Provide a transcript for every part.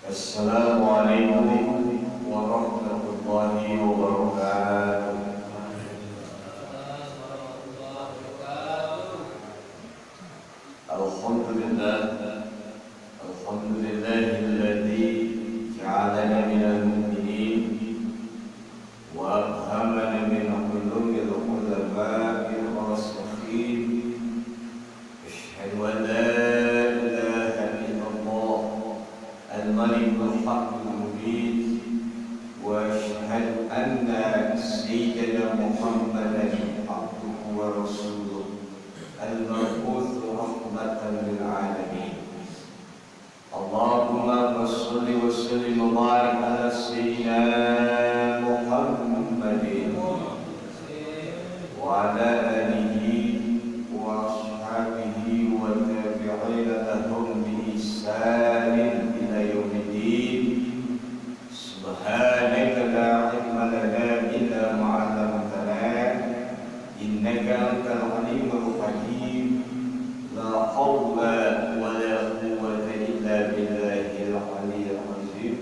Assalamualaikum warahmatullahi wabarakatuh. Alhamdulillah, alhamdulillahilladzi ja'alana minal mu'minin wa afhamana min qulubil ulama'il rasikhin. Asyhadu an la ilaha illallah al-malikul haqqul mubin wa asyhadu anna sayyidana Muhammadan abduhu wa rasuluh al-mab'uts rahmatan lil alamin. Allahumma shalli wa sallim wa barik ala sayyidina Muhammadin wa ala alihi wa ashabihi wa tabi'ina lahum bi ihsanin ila yaumiddin. Subhanaka la ilma lana illa ma 'allamtana innaka antal alimul hakim. La hawla wa la quwwata illa billahil aliyyil azim.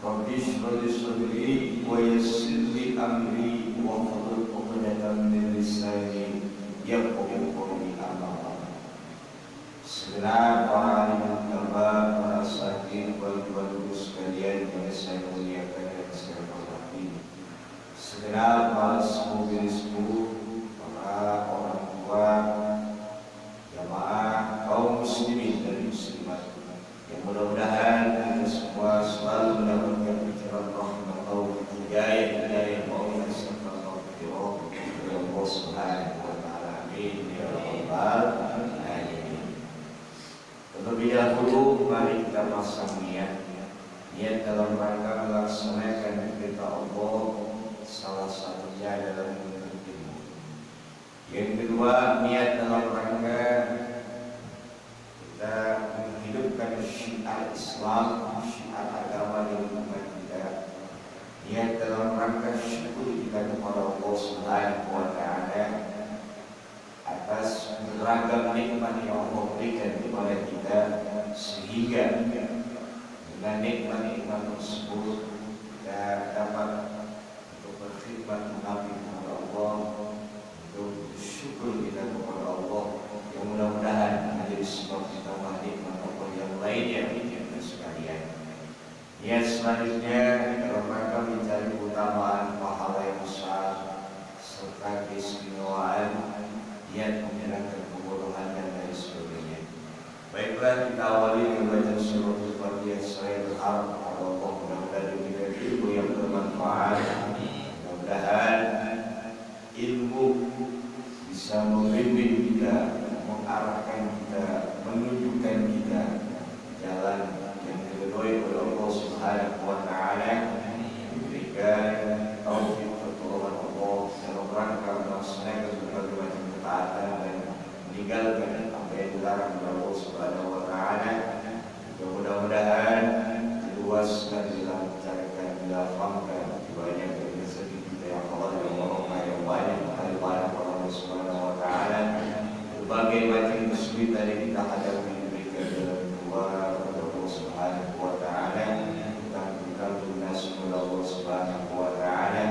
Rabbi shrah li sadri wa yassir li amri wa hlul 'uqdatam min lisani yafqahu qawli. Amma ba'd. Segenap para alim ulama, para asatidz wal guru sekalian yang saya muliakan dan saya hormati, segenap para sepuh-sepuh, para orang tua, jamaah kaum muslimin dan muslimat, yang mudah-mudahan kita semua selalu mendapatkan pikiran rahmat taufik hidayah maulana serta taufik dari Allah Subhanahu wa taala. Amin ya rabbal alamin. Terlebih dahulu mari kita pasang niat dalam rangka melaksanakan perintah Allah, salah satunya adalah menuntut ilmu. Yang kedua, niat dalam rangka kita menghidupkan syiar Islam, syiar agama di umat kita. Niat dalam rangka syukur kita kepada Allah Subhanahu wa taala atas beragam nikmat yang Allah berikan kepada kita, sehingga dengan nikmat-nikmat tersebut kita dapat untuk berkhidmat mengabdi kepada Allah, untuk bersyukur kita kepada Allah, yang mudah-mudahan menjadi sebab kita nikmat Allah yang lainnya kita sekalian. Niat selanjutnya dalam rangka mencari keutamaan pahala yang besar serta keistimewaan, niat menghilangkan kebodohan dan lain sebagainya. Baiklah, kita awali dengan baca surah Al-Fatihah. Saya berharap kepada Allah mudah-mudahan diberikan ilmu yang bermanfaat. Mudah-mudahan ilmu bisa membimbing kita, mengarahkan kita, menunjukkan kita jalan yang diridhoi oleh Allah Subhanahu wa taala, diberikan taufik pertolongan Allah dalam rangka melaksanakan berbagai macam ketaatan dan meninggalkan apa yang dilarang oleh Allah Subhanahu wa taala. Mudah-mudahan diluaskan, dilancarkan, dilapangkan banyak rezeki kita yang halal yang barokah, yang banyak daripada Allah Subhanahu wa taala. Berbagai macam kesulitan yang kita hadapi diberikan dalam doa kepada Allah Subhanahu wa taala. Kita lunas oleh Allah Subhanahu wa taala,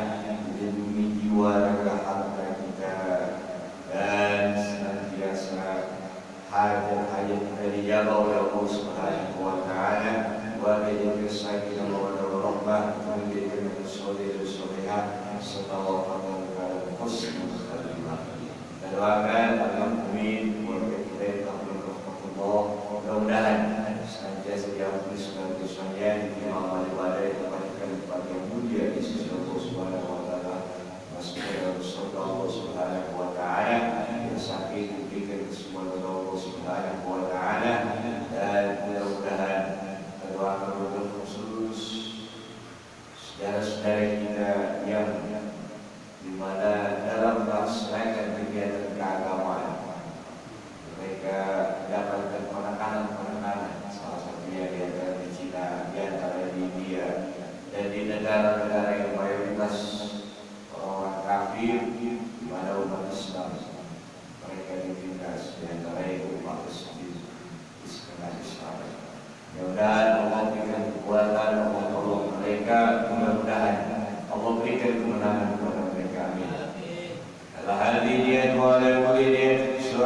melindungi jiwa raga harta kita, dan senantiasa hajat-hajat kita dijaga oleh Allah Subhanahu wa taala. Wa ajal sakinah wa rahmah, menjadikan kita soleh dan solehah serta wafat dalam husnul khatimah. Kita doakan agar amin keluarga kita yang tahun rahmatullah, mudah-mudahan senantiasa diampuni segala dosanya, diterima amal ibadah, didapatkan tempat yang mulia di sisi Allah Subhanahu wa taala, masuk ke dalam surga Allah Subhanahu wa taala. Yang sakit diberikan kesembuhan oleh Allah Subhanahu wa taala, dan mudah-mudahan doa-doa khusus saudara-saudara kita yang dimana dalam melaksanakan kegiatan keagamaan mereka mendapatkan penekanan, salah satunya di antara di Cina, di antara di India, dan di negara-negara yang mayoritas orang kafir, di mana umat Islam mereka ditindas, di antara itu umat Islam di setengah Islam. Mudah-mudahan Allah berikan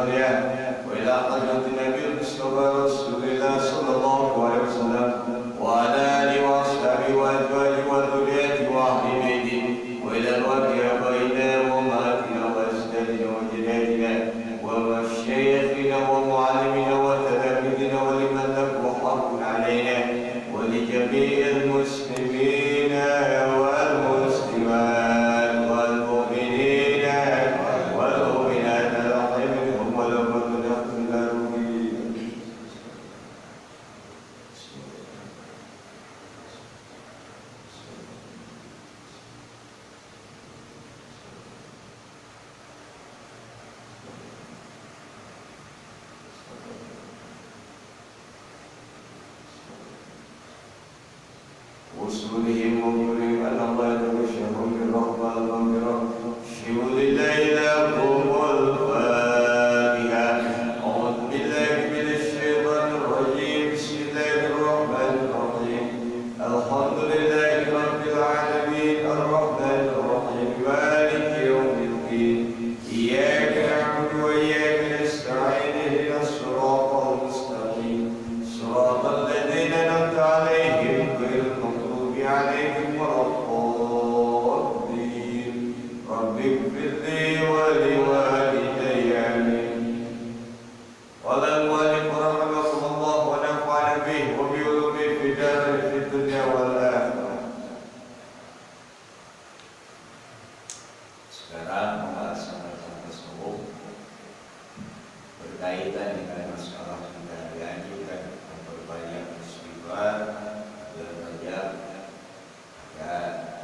وسلطانها وإلى حضرة النبي المصطفى رسول الله صلى الله عليه وسلم وعلى آله وأصحابه وأزواجه وذريته وأهل بيته وإلى الواقع بيننا وأمهاتنا وأجدادنا وجداتنا ومشايخنا ومعلمنا وتلاميذنا ولمن له حق علينا ولجميع المسلمين والمسلمات والمؤمنين والمؤمنات الرحيم منهم ولمن نحن وصولهم وقولهم أن الله يتبشرهم بالرحمة والمغفرة شهود الله لكم والفاتحة أعوذ بالله من الشيطان الرجيم بسم الله الرحمن الرحيم الحمد لله رب العالمين الرحمن الرحيم مالك يوم الدين إياك نعبد وإياك نستعين اهدنا الصراط المستقيم صراط الذين أنعمت عليهم غير المغضوب عليهم ولا الضالين رب اغفر لي ولوالدي آمين قال المؤلف رحمه الله ونفعنا به وبعلومه في الدنيا والآخرة. Sekarang melaksanakan tasawuf berkaitan dengan masalah kita dianjurkan memperbanyak istighfar dan rajab.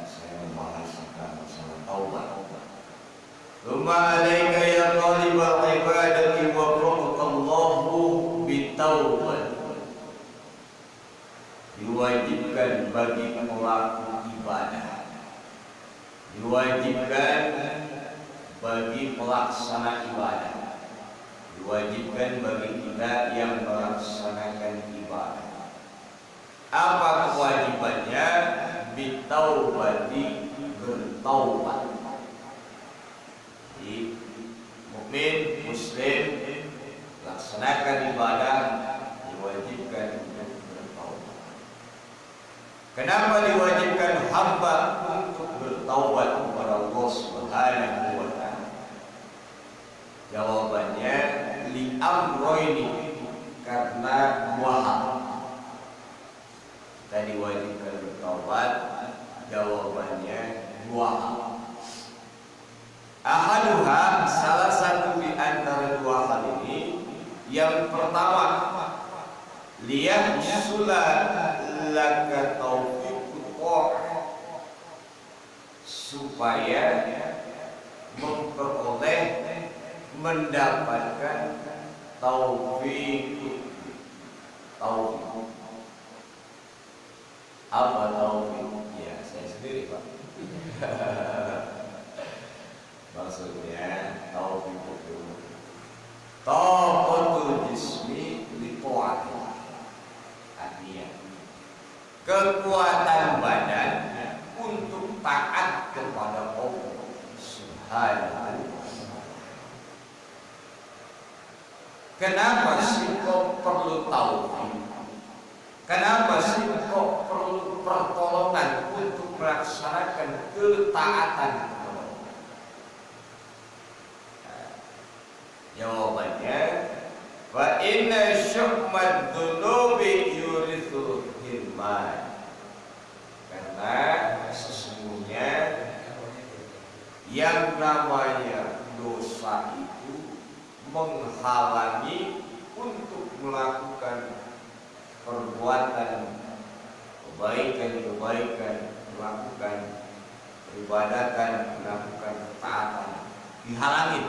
Saya membahas tentang masalah taubat. Tsumma alaika ya talibal ibadati wa faqallahu bitaubat. Diwajibkan bagi pelaku ibadah, diwajibkan bagi pelaksana ibadah, diwajibkan bagi kita yang melaksanakan ibadah. Apa kewajibannya? Bitaubati, bertaubat. Jadi mukmin muslim laksanakan ibadah diwajibkan untuk bertaubat. Kenapa diwajibkan hamba untuk bertaubat kepada Allah Subhanahu wa taala? Jawabannya li amroini, karena dua hal. Kita diwajibkan bertaubat, jawabannya dua hal. Ahaduha, salah satu di antara dua hal ini, yang pertama, liyahsula laka taufiqut tha'ah, supaya memperoleh, mendapatkan taufik. Apa taufik? Ya, saya sendiri, Pak. Maksudnya taufik itu taqatul jismi li ta'atillah. Artinya kekuatan badan untuk taat kepada Allah Subhanahu wa ta'ala. Kenapa sih kok perlu taufik? Kenapa sih kok perlu pertolongan untuk melaksanakan ketaatan? Jawabannya, fa inna syu'mad dzunubi yurithu hirman. Karena sesungguhnya yang namanya dosa itu menghalangi untuk melakukan perbuatan kebaikan, melakukan peribadatan, melakukan ketaatan, dihalangi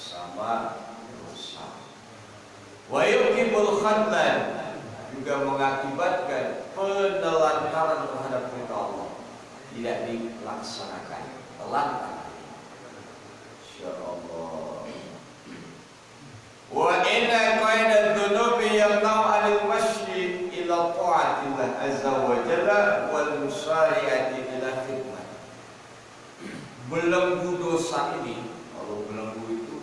sama dosa. Wa yuqibul khadlan, juga mengakibatkan penelantaran terhadap perintah Allah, tidak dilaksanakan, telantar. Insyaallah. Wa inna qaida dzunubi yamna'u 'anil masyi ila ta'atillah azza wa jalla wal musari'ati ila khidmah. Belenggu dosa ini, kalau belenggu itu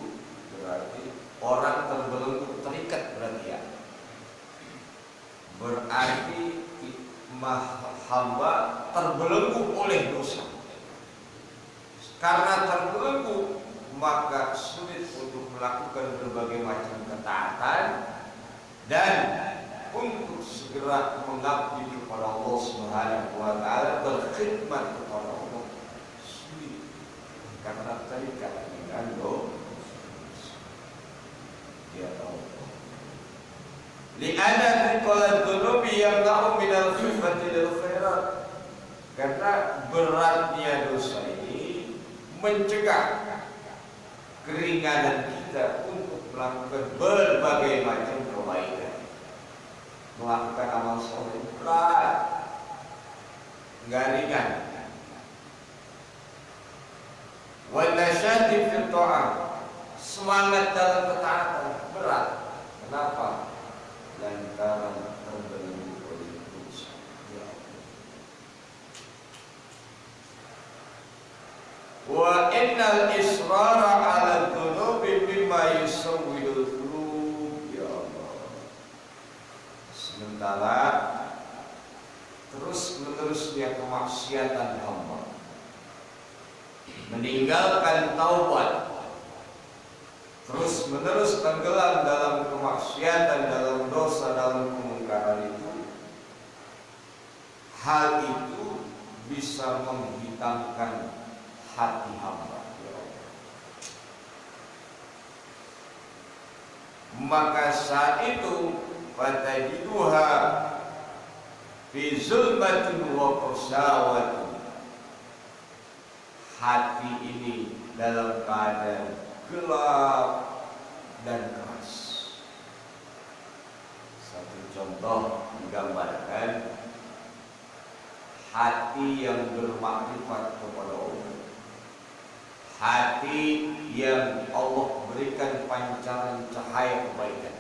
berarti orang terbelenggu, terikat berarti ya. Berarti hamba terbelenggu oleh dosa. Karena terbelenggu, maka sulit untuk melakukan berbagai macam ketaatan dan untuk segera mengabdi kepada Allah Subhanahu wa taala, berkhidmat kepada Allah sulit karena terikat dengan dosa. Ya Allah. Li'anna thiqal dzunubi yamna'u minal khifati lil khairat. Karena beratnya dosa ini mencegah keringanan kita untuk melakukan berbagai macam kebaikan. Melakukan amal soleh berat, nggak ringan. Wa nasyati fi ta'ah, semangat dalam ketaatan berat. Kenapa? Lantaran terbelenggu oleh dosa. Ya Allah. Wa innal israra 'ala dzunubi mimma yusawwidul qulub. Ya Allah. Sementara terus menerusnya kemaksiatan hamba, meninggalkan taubat, terus menerus tenggelam dalam kemaksiatan, dalam dosa, dalam kemungkaran itu, hal itu bisa menghitamkan hati hamba. Maka saat itu fatajiduha fi zulmatin wa qasawatin, hati ini dalam keadaan gelap dan keras. Satu contoh digambarkan, hati yang bermakrifat kepada Allah, hati yang Allah berikan pancaran cahaya kebaikan.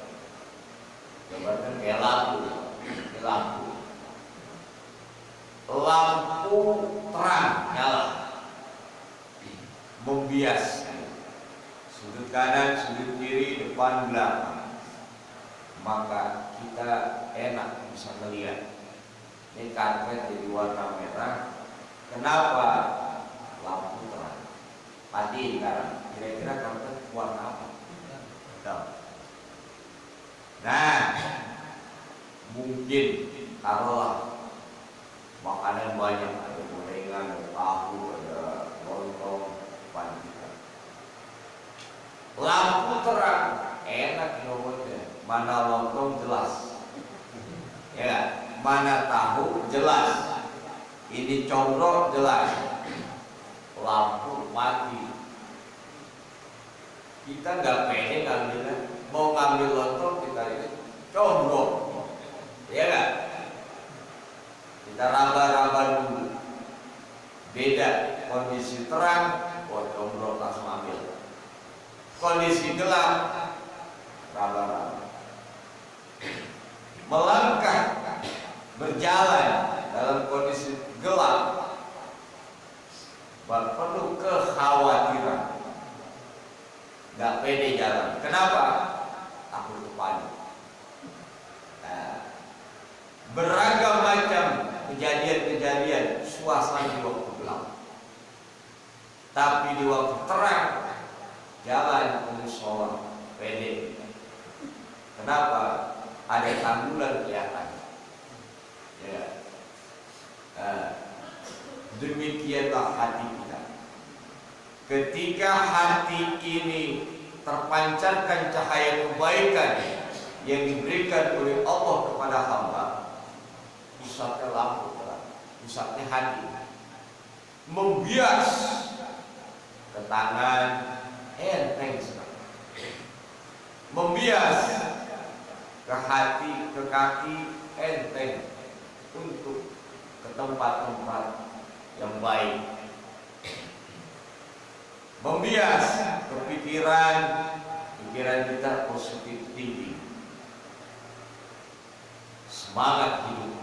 Gambarkan kayak lampu terang nyala, membias sudut kanan, sudut kiri, depan, belakang. Maka kita enak bisa melihat. Ini karpet jadi warna merah. Kenapa? Lampu terang. Pasti sekarang. Kira-kira karpet warna apa? Tahu. Nah, mungkin taruhlah makanan banyak, ada gorengan, ada tahu, ada lontong, panjikan. Lampu terang, enak nyobotnya. Mana lontong jelas, ya, mana tahu jelas, ini combro jelas. Lampu mati, kita nggak pede ngambilnya. Mau ngambil lontong kita ini combro, ya nggak? Kita raba-raba dulu. Beda kondisi terang, combro langsung ambil. Kondisi gelap, raba-raba. Melangkah, berjalan dalam kondisi gelap, perlu kekhawatiran. Gak pede jalan. Kenapa? Takut kepancing. Nah, beragam macam kejadian-kejadian suasana di waktu gelap. Tapi di waktu terang, jalan ke musola pede. Kenapa? Ada tanggulan kelihatan. Ya. Demikianlah hati kita. Ketika hati ini terpancarkan cahaya kebaikan yang diberikan oleh Allah kepada hamba, pusatnya lampu terang, pusatnya hati, membias ke tangan, enteng sekali. Membias ke hati, ke kaki, enteng untuk ke tempat-tempat yang baik. Membias ke pikiran kita positif tinggi, semangat hidup.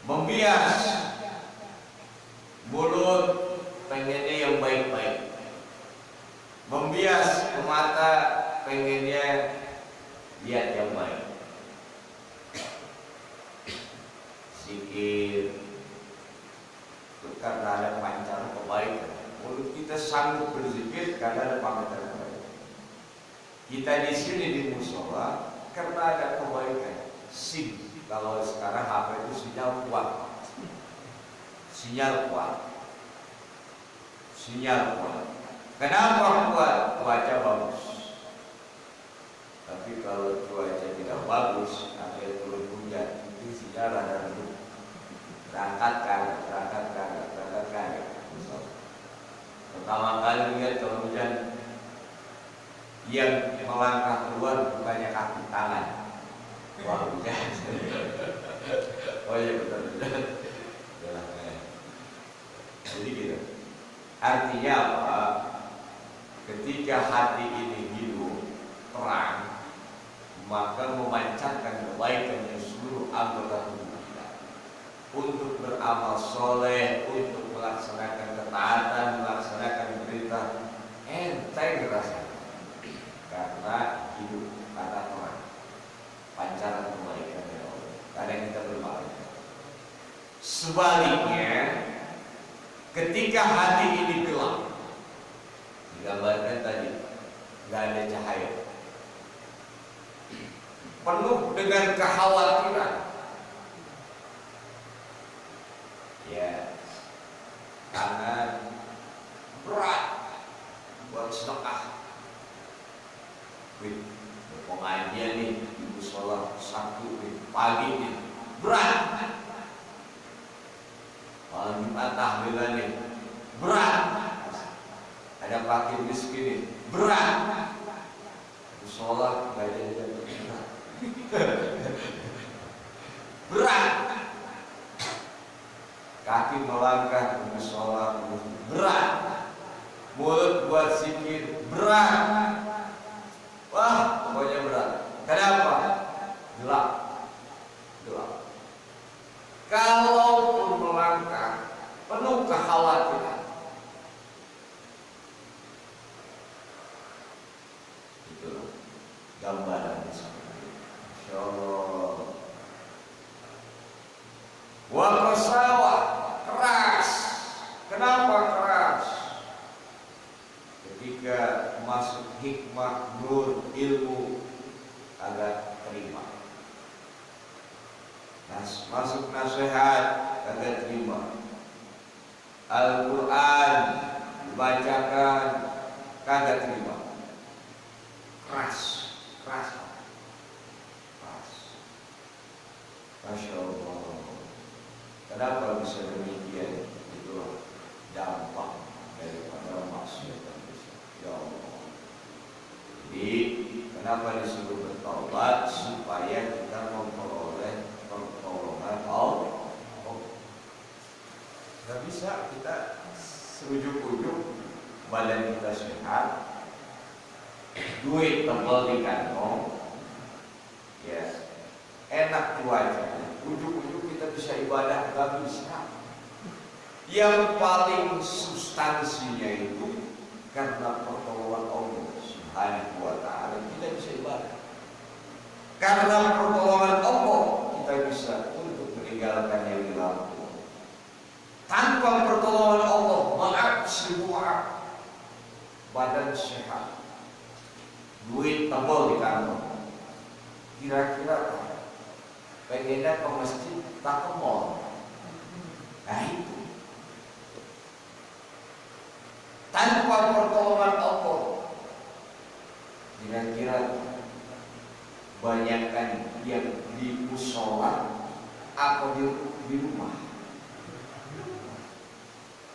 Membias mulut pengennya yang baik-baik. Membias ke mata pengennya lihat yang baik, zikir itu karena ada pancar kebaikan. Mulut kita sanggup berzikir karena ada pancar kebaikan. Kita di sini di musola karena ada kebaikan. SIM, kalau sekarang HP itu sinyal kuat, sinyal kuat. Kenapa kuat? Cuaca bagus. Tapi kalau cuaca tidak bagus, sampai turun hujan, itu sinyal ada redup. Berangkat kagak. Pertama kali lihat kalau hujan, yang melangkah keluar bukannya kaki tangan. Wah, hujan. Oh iya betul. Jadi gitu. Artinya apa? Ketika hati ini hidup terang, maka memancarkan kebaikan yang seluruh anggota tubuh kita untuk beramal soleh, untuk melaksanakan ketaatan, melaksanakan perintah, enteng rasanya karena hidup karena terang, pancaran kebaikan ya Allah. Karena kita berbalik. Sebaliknya, ketika hati ini gelap, digambarkan tadi, nggak ada cahaya, penuh dengan kekhawatiran, ya, tangan berat buat sedekah, pengajian nih, ibu sholat Sabtu pagi nih, berat. Malam Jumat tahlilan nih, berat. Ada fakir miskin nih, berat. Sholat nggak jadi berat. Berat. Kaki melangkah untuk sholat, berat. Mulut buat zikir, berat. Wah, pokoknya berat. Kenapa? Gelap. Kalaupun melangkah penuh kekhawatiran, itu gambaran seperti itu. Insyaallah. Wa qasawa, keras. Kenapa keras? Ketika masuk hikmah, nur, ilmu, agak terima. Masuk nasihat, agak terima. Al-Quran dibacakan, kagak terima. Keras. Masya Allah. Kenapa bisa demikian? Itulah dampak daripada maksiat. Ya Allah. Jadi kenapa disuruh bertaubat? Supaya kita memperoleh pertolongan Allah. Gak bisa kita serujuk-ujuk badan kita sehat, duit tebal di kantong, ya enak cuaca, ujuk-ujuk kita bisa ibadah, gak bisa. Yang paling substansinya itu karena pertolongan Allah Subhanahu wa ta'ala kita bisa ibadah. Karena pertolongan Allah kita bisa untuk meninggalkan yang dilakukan. Tanpa pertolongan Allah, maaf semua badan sehat, duit tebal di kantong, kira-kira pengennya ke masjid tak ke mall. Nah itu tanpa pertolongan Allah, kira-kira banyakkan yang di musola atau di rumah.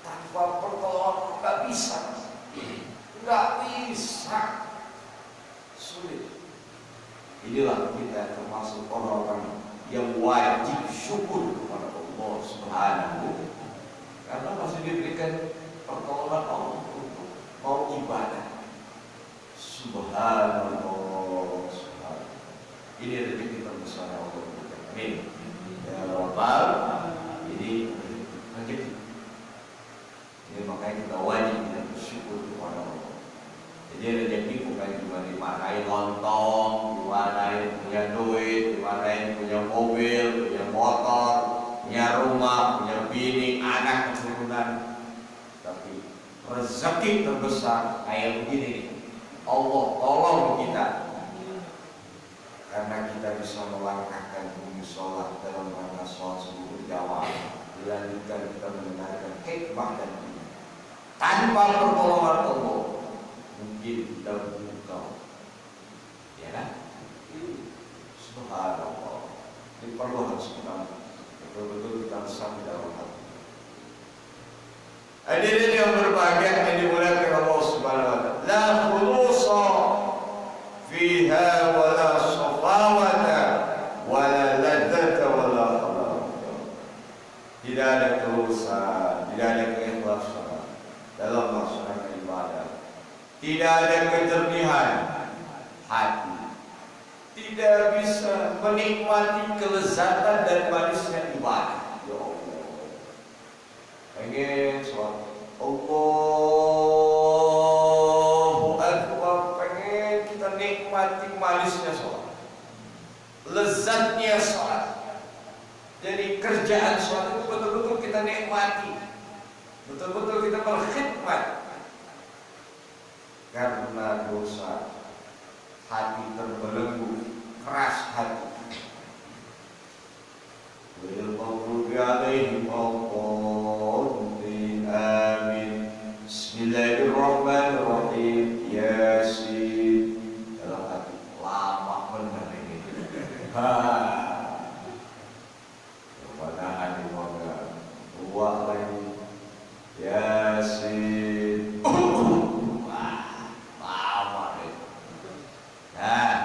Tanpa pertolongan nggak bisa, sulit. Inilah kita termasuk orang-orang yang wajib syukur kepada Allah Subhanahu, karena masih diberikan pertolongan Allah untuk mau ibadah. Subhanallah. Ini rezeki terbesar Allah. Amin. Ya Rabbal. Ini rezeki. Jadi makanya kita wajib bersyukur kepada Allah. Jadi rezeki bukan cuma dimarahin mobil, punya motor, punya rumah, punya bini, anak, keturunan. Tapi rezeki terbesar kayak begini nih. Allah tolong kita. Karena kita bisa melangkahkan bumi sholat dalam rangka sholat subuh jamaah. Dilanjutkan kita mendengarkan hikmah dan hikmah. Tanpa pertolongan Allah, mungkin kita buka. Ya kan? Subhanallah. Ini perlu harus kita betul-betul kita resap di dalam hati. Hadirin yang berbahagia yang dimuliakan Allah Subhanahu wa taala. La khulusa fiha wa la safawata wa la ladzata wa la halawata. Tidak ada kelulusan, tidak ada keikhlasan dalam melaksanakan ibadah. Tidak ada kejernihan hati. Tidak bisa menikmati kelezatan dan manisnya ibadah. Ya Allah. Pengen sholat Allahu Akbar, pengen kita nikmati manisnya sholat, lezatnya sholat. Jadi kerjaan sholat itu betul-betul kita nikmati, betul-betul kita berkhidmat. Karena dosa hati terbelenggu, keras hati. Wallahu alaihim wal-dhalin. Amin. Bismillahirrahmanirrahim. Yasin. Dalam hati lama benar ini. Kepada moga tua lagi. Yasin. Wah, lama itu. Nah,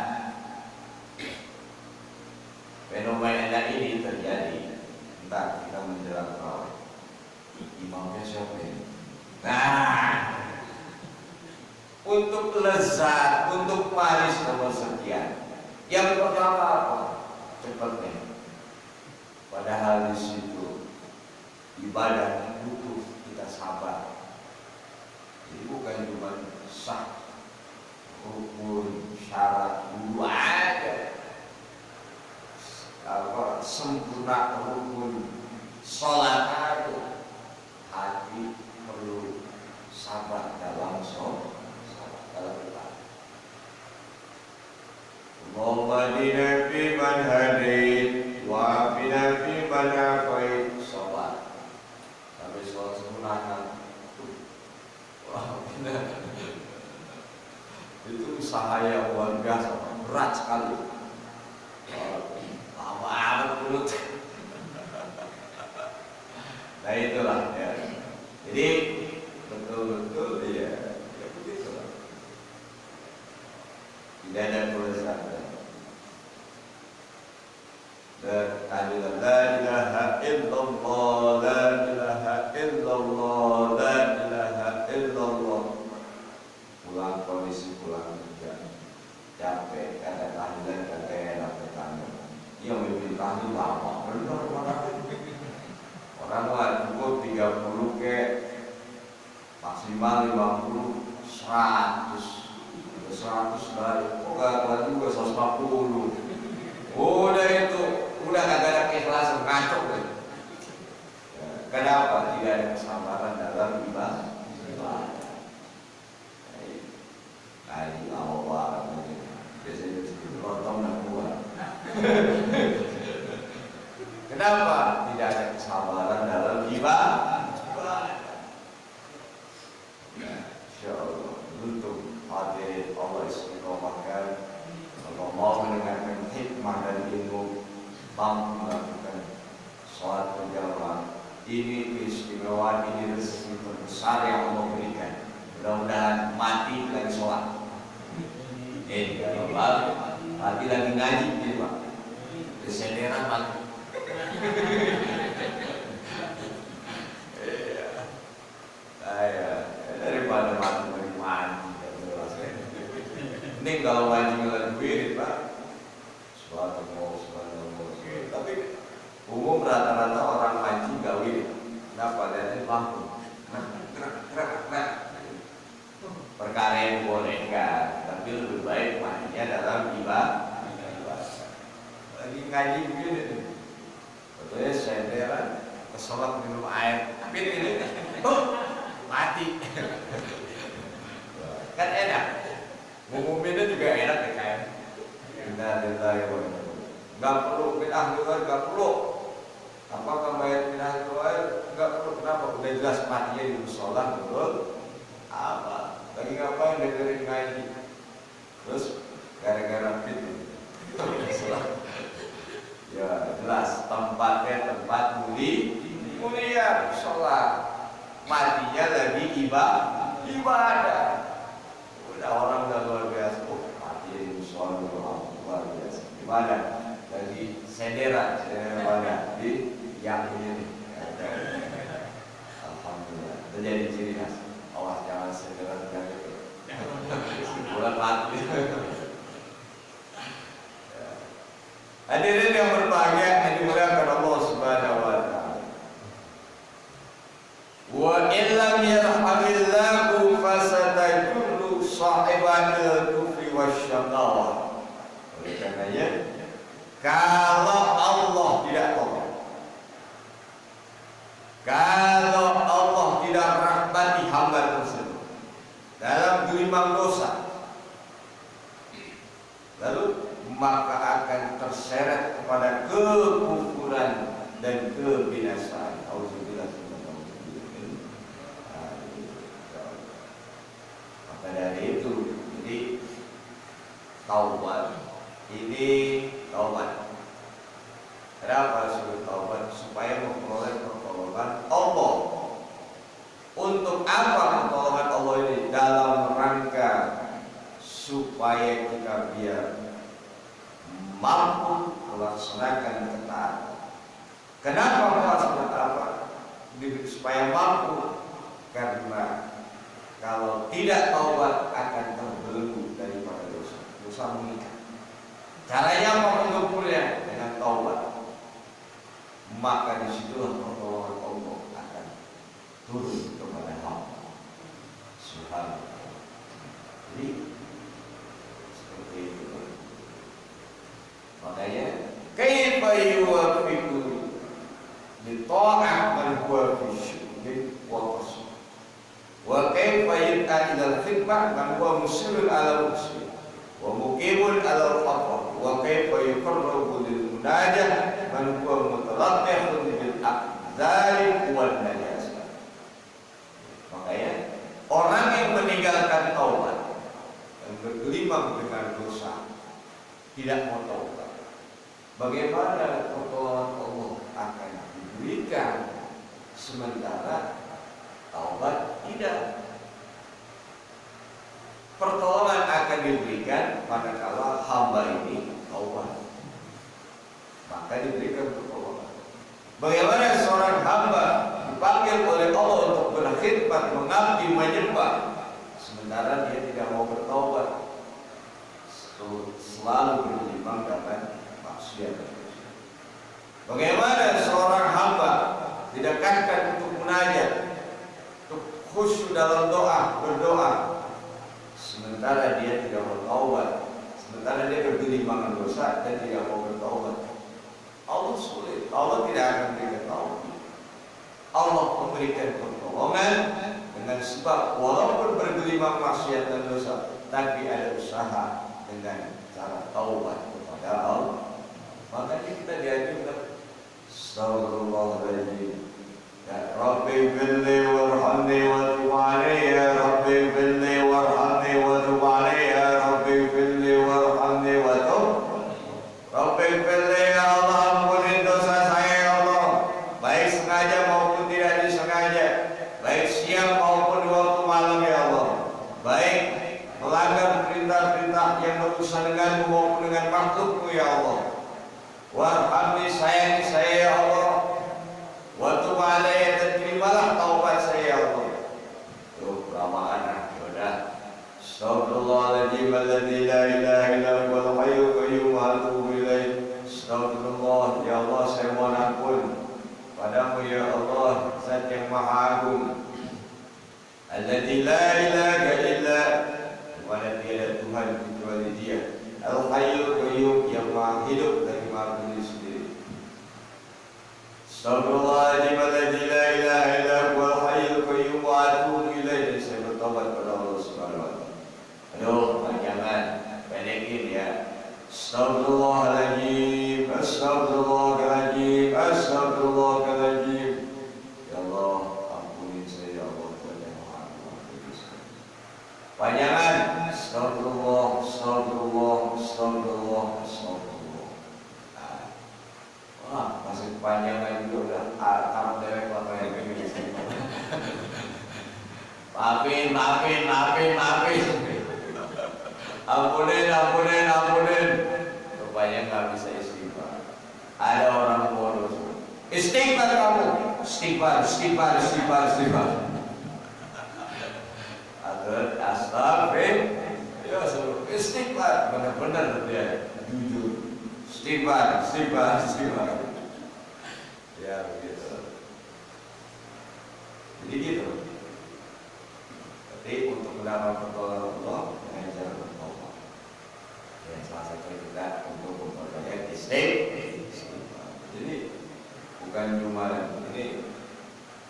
fenomena ini terjadi entah kita menjelang tarawih. Imamnya siapa ini? Nah, untuk lezat, untuk manis nomor sekian. Yang pertama apa? Cepatnya. Padahal di situ ibadah butuh kita sabar. Jadi bukan cuma sah, rukun, syarat dulu aja. Sempurna rukun sholat aja. Hati perlu sabar dalam sholat, dalam ibadah. Allahumma hadina fi man hadait wa afina fi man afait. Sholat sampai sholat sunatan. Wah, itu usaha yang luar biasa, berat sekali. Lama amat mulut. Nah itulah ya. Jadi betul-betul ya begitu. Tidak ada kelezatan. Dan la ilaha illallah, la ilaha illallah, la ilaha illallah. Pulang kondisi pulang kerja, capek, kata tahlilan, kata enak bertanya. Yang lebih tahlilan lama, benar orang lah cukup 30 ke maksimal 50, 100 dari enggak juga 140. Udah itu, udah kagak ada keikhlasan, ngaco deh. Kenapa? Tidak ada kesabaran dalam ibadah. Kayak awal biasanya lontong dan buah. Kenapa? Tidak ada kesabaran dalam ibadah. Insya Allah untuk hadirin Allah istiqomahkan. Kalau mau mendengarkan hikmah dan ilmu, mampu melakukan sholat berjamaah. Ini keistimewaan, ini rezeki terbesar yang Allah berikan. Mudah-mudahan mati lagi sholat. Mati lagi ngaji, gitu Pak. Kesederan mati. Daripada mati lagi mandi. Ini kalau ngaji ngelan wirid Pak. Suatu mau. Tapi umum rata-rata orang ngaji nggak wirid. Kenapa? Dan lampu. Gerak. Perkara yang boleh kan, tapi lebih baik mainnya dalam ibadah. Lagi ngaji begini Betulnya senderan kesolak minum air, tapi ini mati. Kan enak, ngumuminnya juga enak ya kan. Nggak perlu pindah keluar, nggak perlu. Apakah bayar pindah keluar? Nggak perlu. Kenapa? Udah jelas matinya di musola, betul? Apa? Lagi ngapain dengerin ngaji? Terus gara-gara fitnah. Ya jelas tempatnya tempat mulia, sholat. Matinya lagi ibadah. Udah orang udah luar biasa. Oh, mati di musola luar biasa. Ibadah. Lagi senderan mana di yang ini. Alhamdulillah. Terjadi ciri khas. Awas jangan senderan yang itu. Bulan mati. Hadirin yang berbahagia yang dimuliakan Allah Subhanahu wa taala. Wa illam yarhamillahu fasataykullu sahibatil kufri wasyaqawah. Oleh karenanya, kalau Allah tidak tolong, kalau Allah tidak merahmati hamba tersebut dalam gelimang dosa, lalu maka akan terseret kepada kekufuran dan kebinasaan. Auzubillah. Maka dari itu, jadi taubat ini taubat. Kenapa disebut taubat? Supaya memperoleh pertolongan Allah. Untuk apa pertolongan Allah ini? Dalam rangka supaya kita biar mampu melaksanakan ketaatan. Kenapa melaksanakan ketaatan? Supaya mampu, karena kalau tidak taubat akan terbelenggu daripada dosa mengikat. Caranya mengukurnya dengan taubat. Maka disitulah pertolongan Allah akan turun kepada hamba. Subhanallah. Jadi seperti itu. Makanya kaifa yuwaffiqu li ta'ah man huwa fi syu'rin wa qasr wa kaifa yud'a ila al-khidmah man huwa musirrun 'ala al-muslim wa muqimun 'ala al-khatar wa kaifa yuqarrabu lil munajah man huwa mutalaqqihun bil aqdari wal najasah. Makanya orang yang meninggalkan taubat dan bergelimang dengan dosa tidak mau taubat, bagaimana pertolongan Allah akan diberikan sementara taubat tidak? Pertolongan akan diberikan manakala hamba ini taubat, maka diberikan pertolongan. Bagaimana seorang hamba dipanggil oleh Allah untuk berkhidmat, mengabdi, menyembah, sementara dia tidak mau bertaubat, selalu bergelimang dengan maksiat. Bagaimana seorang hamba didekatkan untuk munajat, untuk khusyuk dalam doa, berdoa, sementara dia tidak mau taubat, sementara dia bergelimang dosa dan tidak mau bertaubat. Allah sulit, Allah tidak akan memberikan taubat. Allah memberikan pertolongan dengan sebab walaupun bergelimang maksiat dan dosa, tapi ada usaha dengan cara taubat kepada Allah. Makanya kita diajarkan Astagfirullahaladzim, ya Rabbi billi warhamni wa tub alayya, ya Rabbi billi warhamni wa tub alayya, ya Rabbi billi warhamni wa tub. Rabbi billi, ya Allah, ampuni dosa saya ya Allah, baik sengaja maupun tidak disengaja, baik siang maupun di waktu malam ya Allah, baik melanggar perintah-perintah yang berurusan denganmu maupun dengan makhlukmu ya Allah. Warhamni, sayangi saya ya Allah, wa tub alayya, dan terimalah taubat saya ya Allah. Tuh kelamaan sudah. Astagfirullahaladzim alladzi la ilaha illa huwal hayyul qayyum wa atubu ilaih. Astagfirullah, ya Allah, saya mohon ampun padamu ya Allah, Zat yang Maha Agung, alladzi la ilaha illa mana tiada Tuhan kecuali Dia, Al-Hayyul Qayyum, yang Maha hidup dari Maha berdiri sendiri. Astagfirullahaladzim alladzi la ilaha illa huwal hayyul qayyum wa atubu ilaih. Saya bertobat kepada Allah Subhanahu wa taala. Aduh, jangan pendekin ya. Astagfirullahaladzim, astagfirullahaladzim, astagfirullahaladzim. Ya Allah, ampuni saya ya Allah, Tuhan yang Maha Pengampun. Panjangan. Astagfirullah, astagfirullah, astagfirullah, astagfirullah. Wah, masih panjangan juga udah tamat dewek apa yang begini. Maafin. Ampunin. Rupanya nggak bisa istighfar. Ada orang bodoh. Istighfar kamu. Istighfar. Astagfir. Ya suruh istighfar. Benar-benar dia jujur. Istighfar. Ya begitu. Jadi gitu. Jadi untuk mendapat pertolongan Allah dengan cara bertobat. Yang salah satu kita untuk memperbanyak istighfar. Jadi bukan cuma ini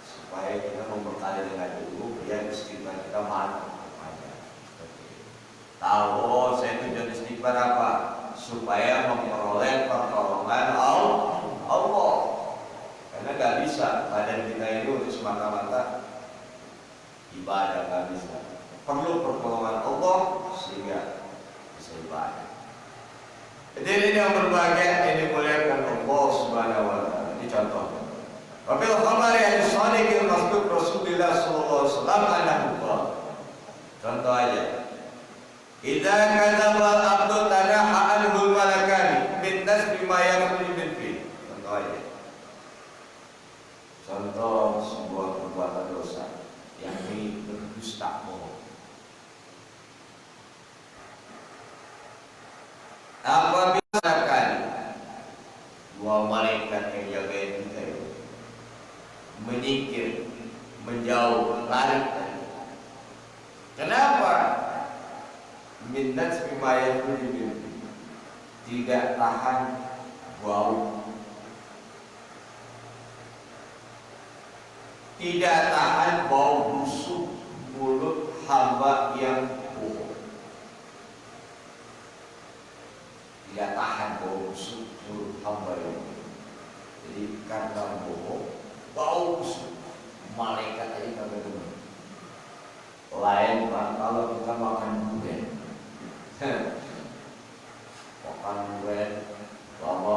supaya kita memperkaya dengan dulu, biar istighfar kita mantap. Tahu saya tujuan istighfar apa? Supaya memperoleh pertolongan Allah. Karena nggak bisa badan kita ini untuk semata-mata ibadah, nggak bisa. Perlu pertolongan Allah sehingga bisa ibadah. Jadi ini yang berbahagia, ini muliakan Allah Subhanahu wa taala. Ini contohnya. Wabil khamari al-sadiqil masduq Rasulullah sallallahu alaihi wasallam annahu. Contoh aja. Idza kadzaba al-abdu tanaha anhu malakani min nasbi ma yakhruju min fi. Contoh aja. Contoh sebuah perbuatan dosa yang ini berdusta bohong. Apabila akan dua malaikat yang jagain kita itu menyingkir, menjauh, lari. Kenapa? Minat bimayat tidak tahan bau, tidak tahan bau busuk mulut hamba yang bohong. Tidak tahan bau busuk mulut hamba yang bohong. Jadi karena bohong, bau busuk malaikat aja kagak demen. Lain kalau kita makan durian, makan durian, lama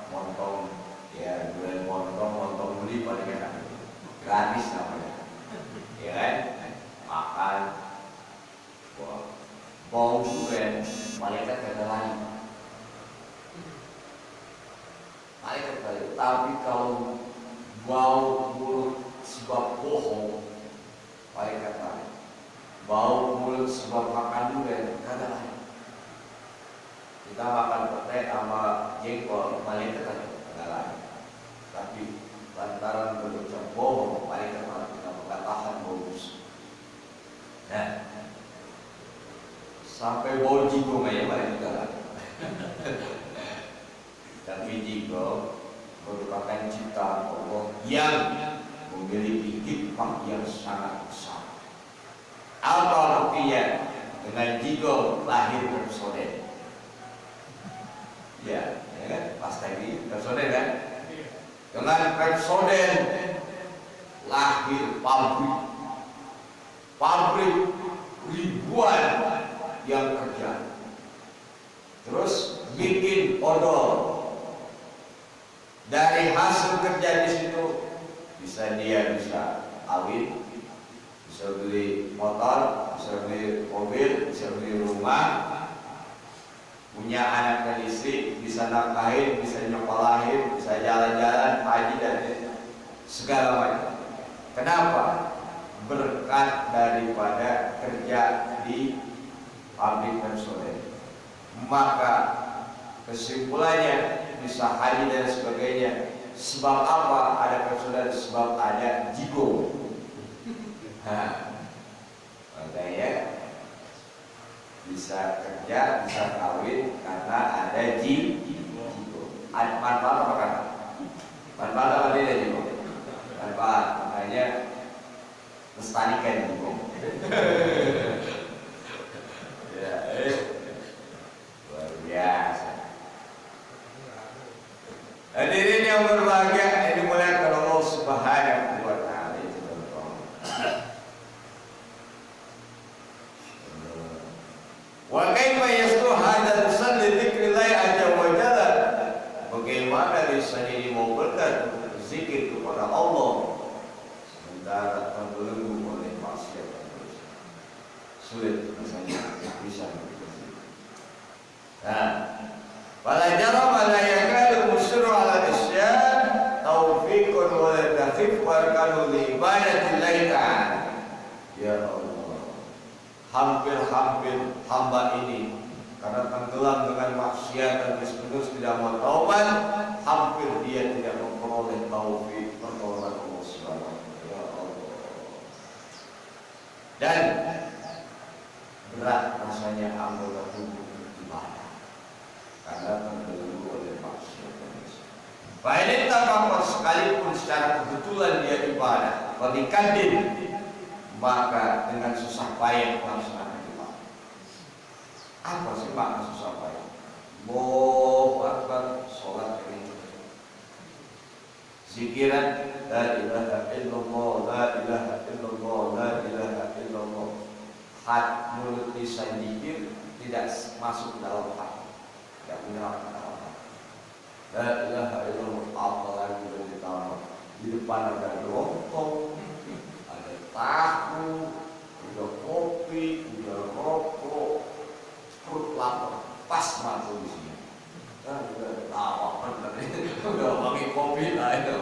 montong, ya durian montong beli paling enak, gratis namanya, ya kan? Makan, bau durian, malaikat kagak lain. Malaikat kagak. Tapi kalau bau mulut sebab bohong, malaikat lain. Bau mulut sebab makan durian, kagak lain. Kita makan pete sama jengkol, malaikat kagak lain. Tapi lantaran berucap bohong, malaikat malah kita nggak tahan bau busuk. Nah, sampai bau jigong aja malaikat kagak lain. Tapi jigong merupakan ciptaan Allah yang memiliki hikmah yang sangat besar. Apa buktinya? Dengan jigong lahir bersaudara. Ya kan? Pas tadi bersaudara kan? Dengan bersaudara lahir pabrik ribuan yang kerja. Terus bikin odol. Dari hasil kerja di situ bisa awin, bisa beli motor, bisa beli mobil, bisa beli rumah, punya anak dan istri, bisa nafkahin, bisa nyekolahin, bisa jalan-jalan, haji dan segala macam. Kenapa? Berkat daripada kerja di pabrik personel. Maka kesimpulannya bisa haji dan sebagainya. Sebab apa ada personel? Sebab ada jigo. Makanya bisa kerja, bisa kawin karena ada jigo. Manfaat apa kan? Manfaat apa dia? melestarikan juga. Ya, luar biasa. Hadirin yang berbahagia, ini muliakan Allah Subhanahu wa taala itu teman-teman. Wa kaifa yaslu hadha lisan li dzikrillah azza wa jalla. Bagaimana lisan ini mau berzikir kepada Allah sementara terbelenggu oleh maksiat dan dosa. Sulit rasanya bisa berzikir. Nah, wala jarama la yakadu musru ala isyan taufiqun wa dakhif wa kanu li ibadatillahi ta'ala. Ya Allah, hampir-hampir hamba ini karena tenggelam dengan maksiat dan terus tidak mau taubat, hampir dia tidak memperoleh taufik pertolongan Allah Subhanahu wa taala. Ya Allah. Dan berat rasanya anggota tubuh ibadah karena terbelenggu oleh maksiat dan dosa. Baik tak sekalipun secara kebetulan dia ibadah, bagi kadin maka dengan susah payah melaksanakan ibadah. Apa sih makna susah payah? Allahu Akbar, sholat ini zikiran la ilaha illallah, la ilaha illallah, la ilaha illallah. Hat mulut lisan zikir tidak masuk dalam hati, tidak punya apa-apa. La ilaha illallah, apalagi ditambah di depan ada lontong, ada tahu, ada kopi, ada rokok, perut lapar, pas masuk di sini. Lawak benar ini, udah bagi kopi lah itu,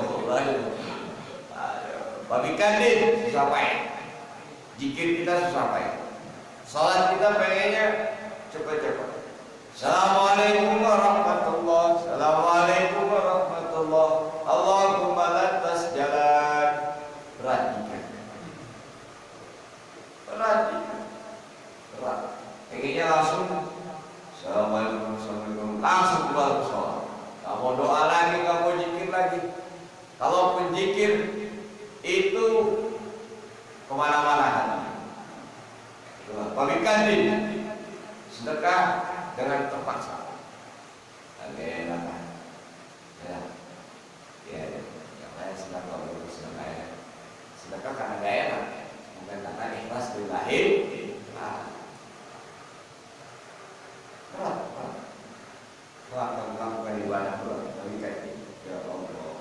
bagi kadin susah payah, zikir kita susah payah, salat kita pengennya cepat-cepat. Assalamualaikum warahmatullah, assalamualaikum warahmatullah, Allahumma lantas jalan. Perhatikan, berat. Pengennya langsung assalamualaikum, assalamualaikum, langsung keluar ke sholat. Gak mau doa lagi, gak mau zikir lagi. Kalau zikir itu kemana-mana hatinya. Bagikan din, sedekah dengan terpaksa. Agak enak, ya, yang lain sedekah itu sedekah ya. Sedekah karena gak enak, bukan karena ikhlas dari lahir. Melakukan ibadah bagi kayak ya Allah.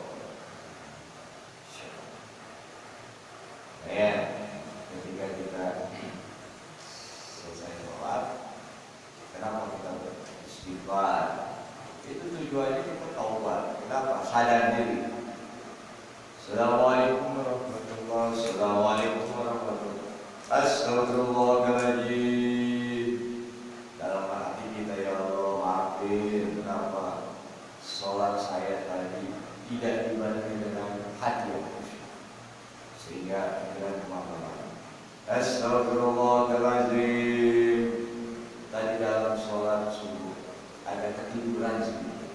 Ya, ketika kita selesai sholat, kenapa kita beristighfar? Itu tujuannya kita taubat. Kenapa? Sadar diri. Assalamualaikum warahmatullahi wabarakatuh. Assalamualaikum warahmatullahi wabarakatuh. Astagfirullahaladzim. Dalam hati kita, ya Allah, maafin kenapa sholat saya tadi tidak dibarengi dengan hati yang khusyuk sehingga dengan kemana-mana. Astagfirullahaladzim. Tadi dalam sholat subuh ada ketiduran sedikit.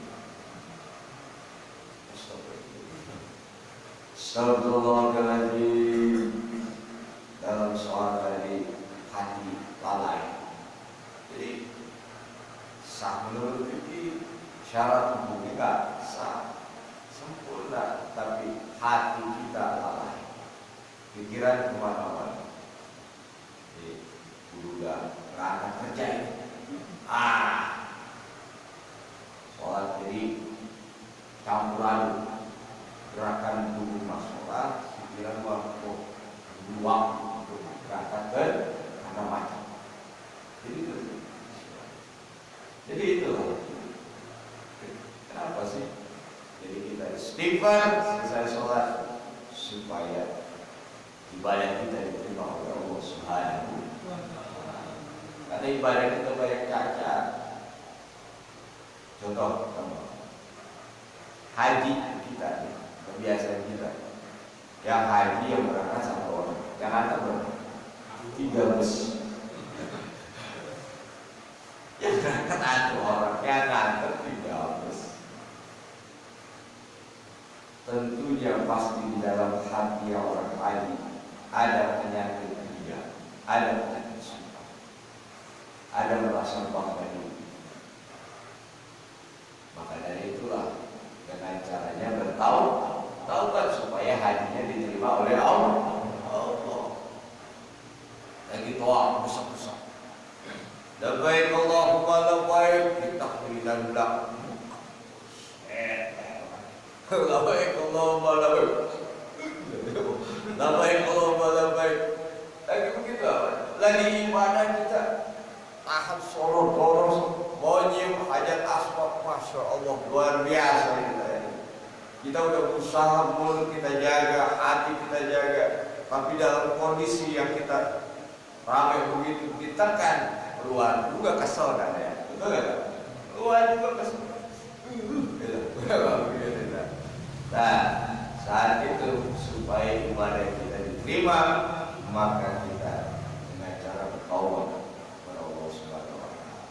Astagfirullahaladzim. Dalam sholat tadi hati lalai. Jadi sah menurut fikih, syarat hukumnya enggak sah sempurna, tapi hati kita lalai, pikiran kemana-mana. Jadi udah berangkat kerja ini, sholat jadi campur aduk, gerakan tubuh mas sholat, pikiran waktu untuk berangkat ke karena macam. Jadi itu. Kenapa sih? Jadi kita istighfar selesai sholat supaya ibadah kita diterima oleh Allah Subhanahu wa taala. Karena ibadah kita banyak cacat. Contoh, haji kita, kebiasaan kita. Yang haji yang berangkat satu orang, yang antar berapa? 3 bus. Yang berangkat satu orang, yang antar 3 bus. Tentunya pasti di dalam hati orang haji ada penyakit ria, ada penyakit sum'ah, ada merasa bangga diri. Maka dari itulah dengan caranya bertaubat supaya hajinya diterima oleh Allah. Lagi doa besar-besar. Labbaik Allahumma labbaik, ditahlilan ulang. Labbaik Allahumma labbaik. Labbaik Allahumma labbaik. Lagi begitu apa? Lagi ibadah kita tahan sorot-sorot, monyim hajat asbab, masya Allah luar biasa kita. Kita udah berusaha mulut kita jaga, hati kita jaga, tapi dalam kondisi yang kita ramai begitu ditekan, keluar juga kesel kan ya, betul nggak? Keluar juga kesel. Nah, saat itu supaya ibadah kita diterima, maka kita dengan cara bertaubat kepada Allah Subhanahu wa Ta'ala.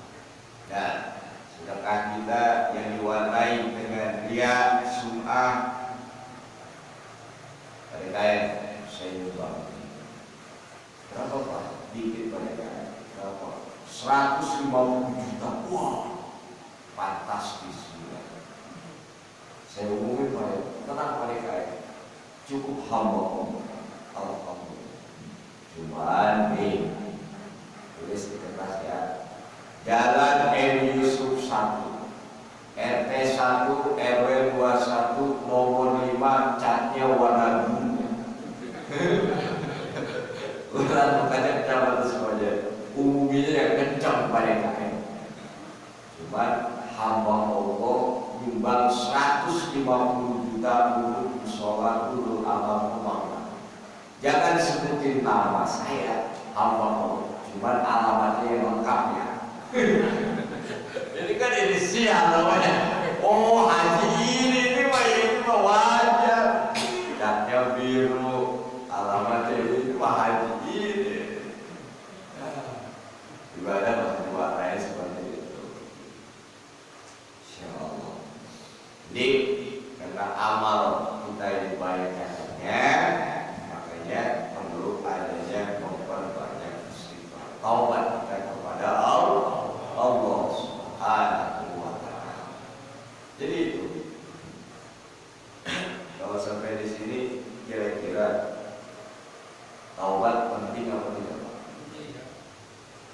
Dan sedekah kita yang diwarnai dengan riya, sum'ah, kadang-kadang saya nyumbang. Berapa Pak? Dikit mereka. Berapa? 150 juta. Wah, fantastis juga. Saya umumin mereka, tenang mereka, cukup hamba Allah. Alhamdulillah. Cuman nih, tulis di kertas ya. Jalan M. Yusuf 1, RT 1, RW 21, nomor 5, catnya warna biru. Udah bukannya kecamatan semuanya, umumnya yang kencang mereka. Cuman hamba Allah nyumbang 150 juta untuk sholat dulu amal rumah. Jangan sebutin nama saya, hamba Allah, cuman alamatnya yang lengkapnya. Jadi kan inisial namanya. Oh, haji ini mah wajar. Catnya biru, alamatnya ini mah haji ini. Ibadah masih diwarnai seperti itu. Insya Allah. Jadi karena amal kita dibayarkannya, makanya perlu adanya memperbanyak istighfar, taubat kita kepada Allah Subhanahu wa Ta'ala. Jadi itu. Kalau sampai di sini kira-kira taubat penting apa tidak?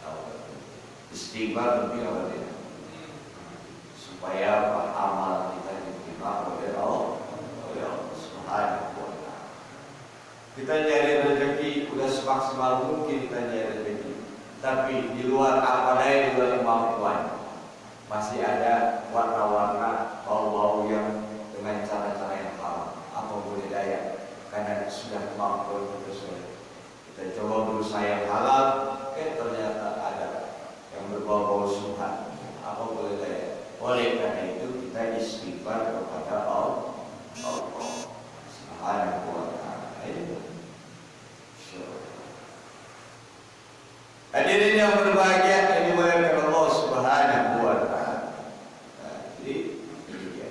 Taubat. Istighfar penting apa tidak? Supaya amal kita diterima oleh Allah Subhanahu wa Ta'ala. Kita nyari rezeki udah semaksimal mungkin kita nyari rezeki, tapi di luar apa daya, di luar kemampuan masih ada warna-warna bau-bau yang dengan cara-cara yang haram. Apa boleh daya, karena sudah kemampuan kita sudah. Kita coba berusaha yang halal, ternyata ada yang berbau-bau subhan. Apa boleh daya? Oleh karena itu kita istighfar kepada Allah Subhanahu wa Ta'ala. Hadirin yang berbahagia yang dimuliakan Allah Subhanahu wa Ta'ala. Jadi ini dia.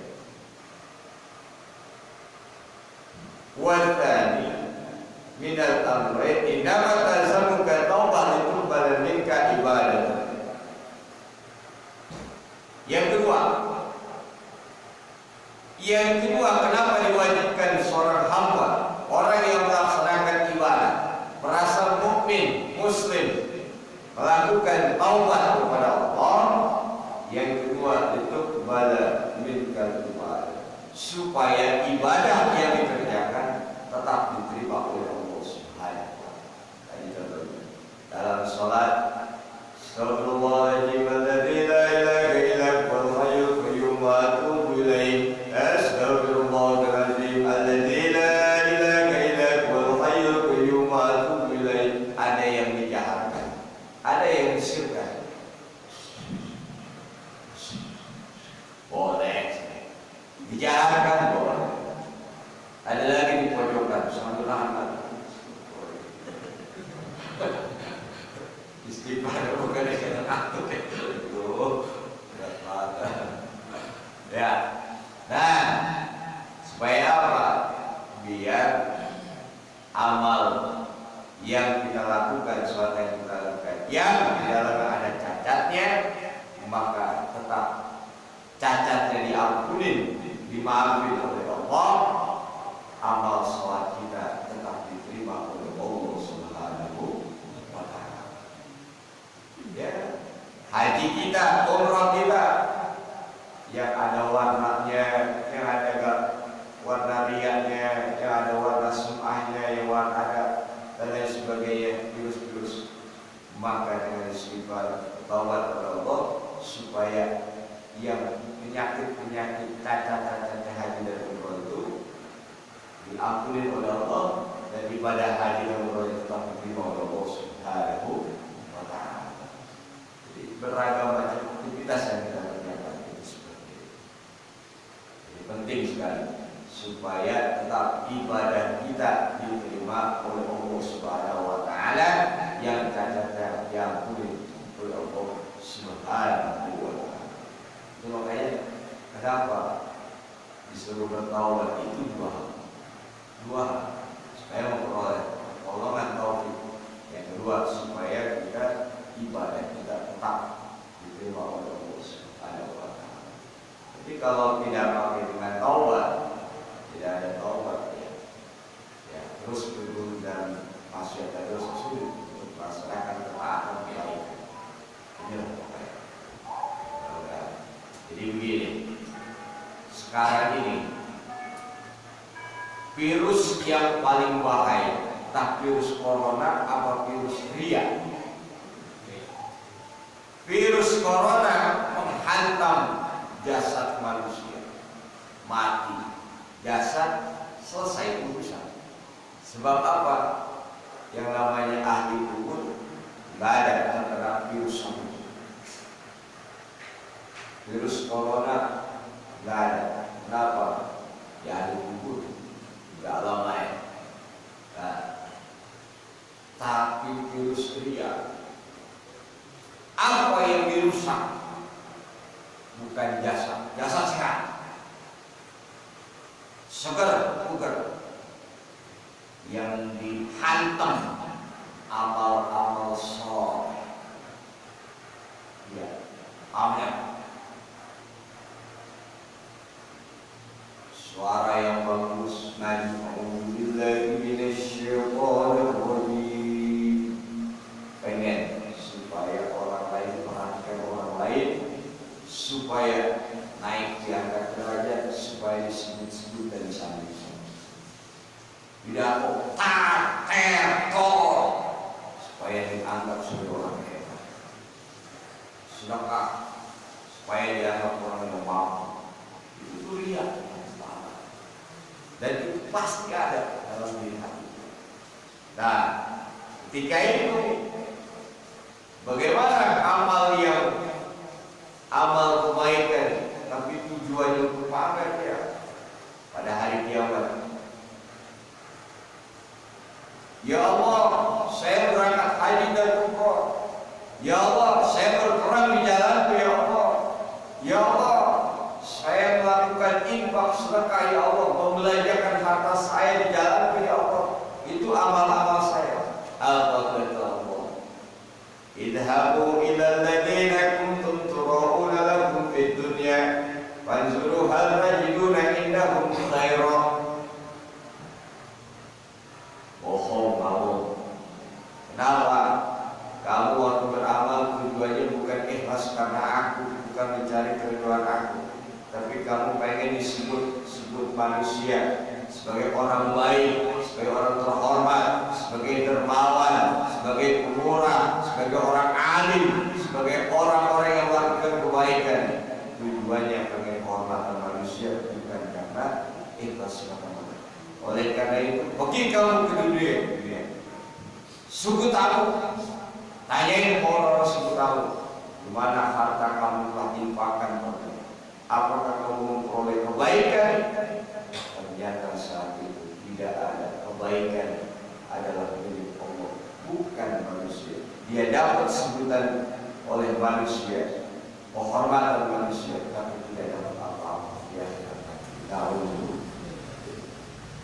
Wa tsani min al-amrayn innama tazamuka taubah itu minka ibadah. Yang kedua, kenapa diwajibkan seorang hamba, orang yang melaksanakan ibadah, merasa mukmin, muslim, melakukan taubat kepada Allah. Yang kedua, itu bala minkal ibadah, supaya ibadah yang dikerjakan tetap diterima oleh Allah Subhanahu wa Ta'ala. Tadi contohnya dalam sholat, Astagfirullahaladzim alladzi la ilaha illa huwal hayyul qayyum wa atubu ilaih. Astagfirullahaladzim alladzi la ilaha illa huwal hayyul qayyum wa atubu ilaih. Ada yang dijaharkan, ada yang disirkan. Boleh dijaharkan, boleh. Ada lagi di pojokan sambil rahmat. Istighfar bukan yang takut itu berat banget. Ya, nah supaya apa? Biar amal yang kita lakukan, sesuatu yang kita lakukan yang di dalamnya ada cacatnya, maka tetap cacatnya diampuni, dimaafin oleh Allah. Amal sholat kita tetap diterima oleh Allah Subhanahu wa Ta'ala. Ya, haji kita, umrah kita yang ada warnanya, yang ada warna riaknya, yang ada warna sum'ahnya, yang warna ada dan lain sebagainya, virus-virus, maka dengan istighfar taubat kepada Allah supaya yang penyakit-penyakit cacat-cacat haji dan umrah itu diampuni oleh Allah, dan ibadah haji dan umrah tetap diterima oleh Allah Subhanahu wa Ta'ala. Jadi beragam macam aktivitas yang kita kerjakan itu seperti itu. Jadi penting sekali supaya tetap ibadah kita diterima oleh Allah Subhanahu wa Ta'ala, yang cacatnya diampuni oleh Allah Subhanahu wa Ta'ala. Itu makanya kenapa disuruh bertaubat itu dua supaya memperoleh pertolongan taufik, yang kedua supaya kita ibadah kita tetap diterima oleh Allah Subhanahu wa Ta'ala. Jadi kalau tidak pakai dengan taubat, tidak ada taubat, ya terus berguru dan maksiat terus sulit untuk melaksanakan ketaatan kebaikan. Inilah pokoknya. Jadi begini, sekarang ini virus yang paling bahaya, entah virus corona apa virus ria. Virus corona menghantam jasad manusia, mati, jasad selesai urusan. Sebab apa? Yang namanya ahli kubur nggak ada antara virus sama virus corona, nggak ada. Kenapa? Ya ahli kubur nggak lama ya. Nah, tapi virus ria, apa yang dirusak? Bukan jasad, jasad sehat, segar, bugar. Yang dihantam amal-amal soleh. Ya, amin. Suara yang bagus, na'udzubillahi minasyaitonir rajim. Pengen supaya orang lain perhatikan orang lain, supaya naik diangkat derajat, supaya disebut-sebut dan disambut. Tidak tater supaya dianggap sebagai orang hebat. Sedekah supaya dianggap orang yang mampu. Itu ria. Dan itu pasti ada dalam diri hati. Nah, ketika itu bagaimana amal kebaikan tapi tujuannya untuk pamer ya pada hari kiamat. Ya Allah, saya berangkat haji dan umrah. Ya Allah, saya berperang di jalan-Mu ya Allah. Ya Allah, saya melakukan infak sedekah ya Allah, membelanjakan harta saya di jalan-Mu ya Allah. Itu amal-amal saya. Apa kata Allah? Idhabu ila alladziina kuntum tura'una lahum fid dunya fanzuru hal tajiduna indahum khairan. Bohong kamu. Kenapa? Kamu waktu beramal tujuannya bukan ikhlas karena aku, bukan mencari keriduan aku, tapi kamu pengen disebut manusia sebagai orang baik, sebagai orang terhormat, sebagai dermawan, sebagai pemurah, sebagai orang alim, sebagai orang-orang yang melakukan kebaikan. Tujuannya pengen kehormatan manusia, bukan karena ikhlas karena. Oleh karena itu, pergi kamu ke dunia. Suku tahu, tanyain orang suku tahu, di mana harta kamu telah infakkan. Apakah kamu memperoleh kebaikan? Ternyata saat itu tidak ada kebaikan, adalah milik Allah, bukan manusia. Dia dapat sebutan oleh manusia, penghormatan manusia, tapi tidak dapat apa-apa. Dia tahu.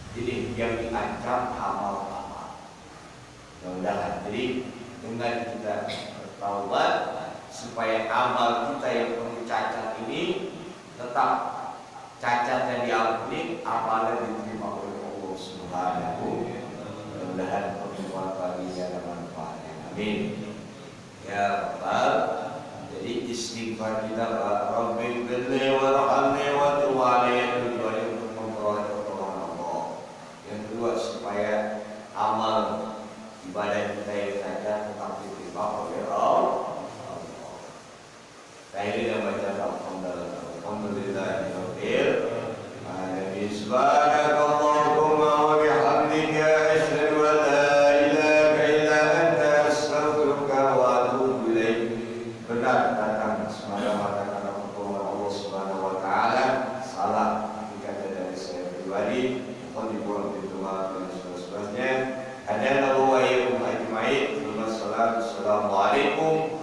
Jadi yang diancam amal-amal. Mudah-mudahan. Jadi dengan kita bertaubat supaya amal kita yang penuh cacat ini tetap cacatnya diampuni, amalnya diterima oleh Allah Subhanahu. Mudah-mudahan pertemuan pagi ini ada manfaatnya. Amin. Ya Rabbal. Jadi istighfar kita Rabbi firli warhamni wa tub alayya, tujuannya untuk memperoleh pertolongan Allah. Yang kedua supaya amal ibadah kita yang saja tetap diterima oleh Allah. Saya ini baca alhamdulillahirabbil alamin. Subhanakallahumma wa bihamdika asyhadu an la ilaha illa anta astaghfiruka wa atubu ilaik. Benar datang semata-mata karena pertolongan Allah Subhanahu wa taala. Salah jika dari saya pribadi, mohon dibuang pintu maaf dan seterusnya. Hadana wa iyyakum ajma'in. Wassalamualaikum